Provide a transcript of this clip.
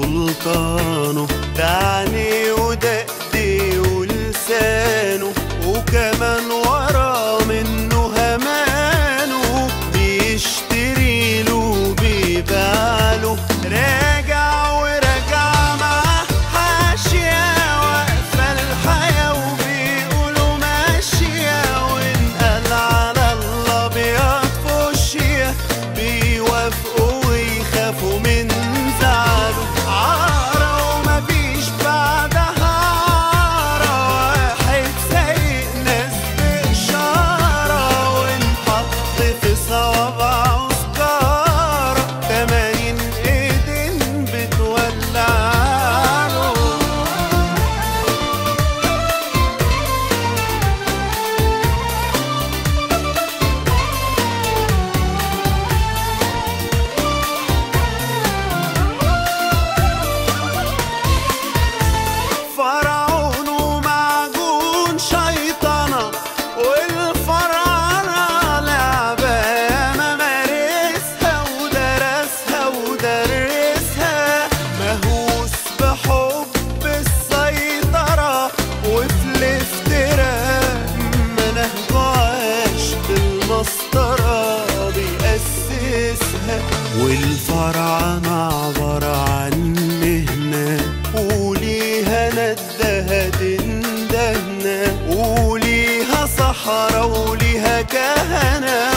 سلطانه، ده عينيه وده ايديه ولسانه، وكمان ورا منه همانه، بيشتريله وبيبيعله، راجع وراجع معاه حاشية، واقفة الحياة وبيقولوا ماشية، وانقال على الأبيض فوشيا، بيوافقوا ويخافوا من زعله، عارة ومفيش بعدها عارة، واحد سايق ناس بإشارة، وانحط في صوابعه سكارة، 80 ايدين بتولعله. فرعون ومعجون شيطنة، والفراعنة لعبة ياما مارسها ودرسها ودرسها، مهووس بحب السيطرة وفي الافتراء، منهجه عاش بالمسطرة بيأسسها، والفراعنة عبارة عن مهنة، وليها ندها تندهنا، وليها صحراء وليها كهنة،